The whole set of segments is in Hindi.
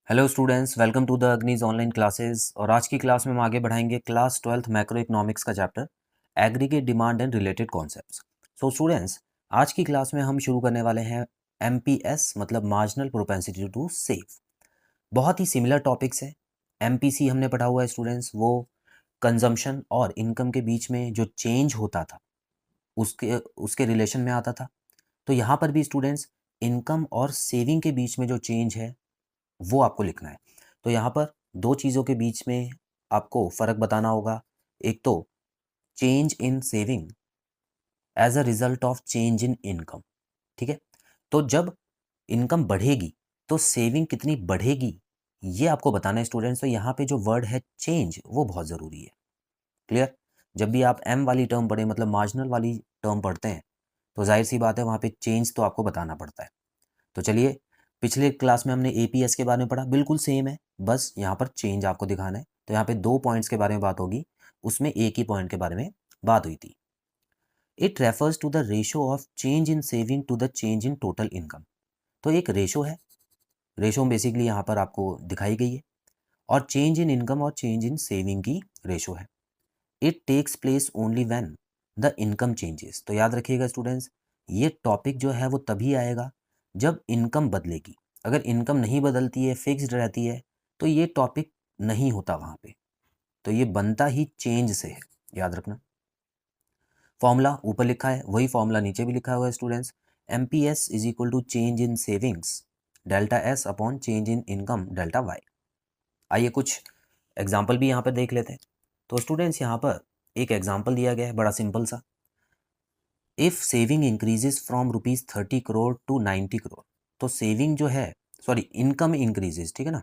Hello students, welcome to the अग्निज ऑनलाइन क्लासेस। और आज की क्लास में हम आगे बढ़ाएंगे क्लास 12th मैक्रो इकोनॉमिक्स का chapter aggregate demand and related concepts. So students, आज की क्लास में हम शुरू करने वाले हैं एमपीएस मतलब मार्जिनल प्रोपेंसिटी टू सेव। बहुत ही सिमिलर टॉपिक्स है। एमपीसी हमने पढ़ा हुआ है स्टूडेंट्स, वो कंजम्पशन और इनकम के बीच में जो चेंज होता था उसके उसके रिलेशन में आता था। तो यहाँ पर भी स्टूडेंट्स इनकम और सेविंग के बीच में जो चेंज है वो आपको लिखना है। तो यहाँ पर दो चीज़ों के बीच में आपको फ़र्क बताना होगा। एक तो change in saving as a result of change in income. ठीक है, तो जब इनकम बढ़ेगी तो सेविंग कितनी बढ़ेगी ये आपको बताना है स्टूडेंट्स। तो यहाँ पे जो वर्ड है चेंज वो बहुत ज़रूरी है। क्लियर? जब भी आप एम वाली टर्म पढ़े मतलब मार्जिनल वाली टर्म पढ़ते हैं तो जाहिर सी बात है वहाँ पे चेंज तो आपको बताना पड़ता है। तो चलिए, पिछले क्लास में हमने एपीएस के बारे में पढ़ा, बिल्कुल सेम है, बस यहाँ पर चेंज आपको दिखाना है। तो यहाँ पे दो पॉइंट्स के बारे में बात होगी, उसमें एक ही पॉइंट के बारे में बात हुई थी। It refers to the ratio of change in saving to the change in total income. तो एक रेशो है, रेशो बेसिकली यहाँ पर आपको दिखाई गई है, और चेंज इन इनकम और चेंज इन सेविंग की रेशो है। It takes place only when the income changes. तो याद रखिएगा स्टूडेंट्स, ये टॉपिक जो है वो तभी आएगा जब इनकम बदलेगी। अगर इनकम नहीं बदलती है, फिक्स्ड रहती है, तो ये टॉपिक नहीं होता वहाँ पे। तो ये बनता ही चेंज से है, याद रखना। फॉर्मूला ऊपर लिखा है, वही फॉर्मूला नीचे भी लिखा हुआ है students. M P S is equal to change in savings delta S upon change in income delta Y. आइए कुछ एग्जाम्पल भी यहाँ पर देख लेते हैं। तो स्टूडेंट्स, यहाँ पर एक एग्जाम्पल दिया गया है बड़ा सिंपल सा। If saving increases from rupees 30 crore to 90 crore. तो सेविंग जो है, सॉरी, इनकम इंक्रीजेस, ठीक है ना।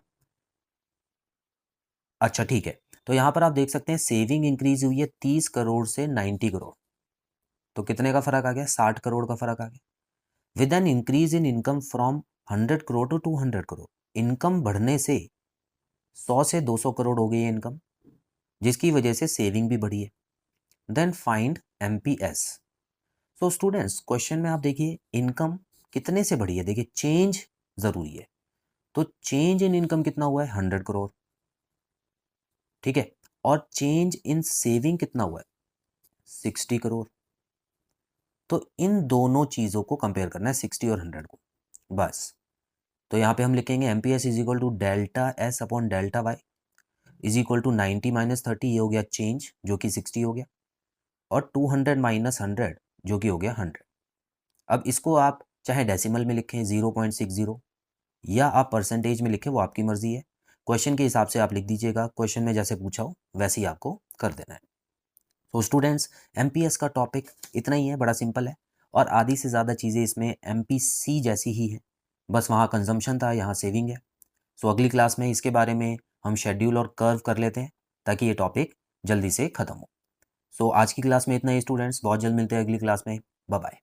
अच्छा ठीक है, तो यहाँ पर आप देख सकते हैं सेविंग इंक्रीज हुई है 30 करोड़ से 90 करोड़। तो कितने का फर्क आ गया? 60 करोड़ का फर्क आ गया। With an increase in income from 100 crore to 200 crore. Income बढ़ने से 100 से 200 करोड़ हो गई है इनकम, जिसकी वजह से सेविंग भी बढ़ी है। Then find MPS. So students, question में आप देखिए इनकम कितने से बढ़ी है, देखिए चेंज जरूरी है। तो चेंज इन इनकम कितना हुआ है? 100 करोड़, ठीक है। और चेंज इन सेविंग कितना हुआ है? 60 करोड़। तो इन दोनों चीजों को कंपेयर करना है, 60 और 100 को, बस। तो यहाँ पे हम लिखेंगे MPS is equal to delta S upon delta Y is equal to 90 minus 30, ये हो गया चेंज जो कि 60 हो गया, और 200 माइनस 100 जो कि हो गया 100। अब इसको आप चाहे डेसिमल में लिखें 0.60, या आप परसेंटेज में लिखें, वो आपकी मर्जी है। क्वेश्चन के हिसाब से आप लिख दीजिएगा, क्वेश्चन में जैसे पूछा हो वैसे ही आपको कर देना है। तो स्टूडेंट्स, एमपीएस का टॉपिक इतना ही है, बड़ा सिंपल है। और आधी से ज़्यादा चीज़ें इसमें एमपीसी जैसी ही है, बस वहाँ कंजम्पशन था, यहाँ सेविंग है। सो अगली क्लास में इसके बारे में हम शेड्यूल और कर्व कर लेते हैं ताकि ये टॉपिक जल्दी से ख़त्म हो। सो आज की क्लास में इतना ही स्टूडेंट्स, बहुत जल्द मिलते हैं अगली क्लास में। Bye bye.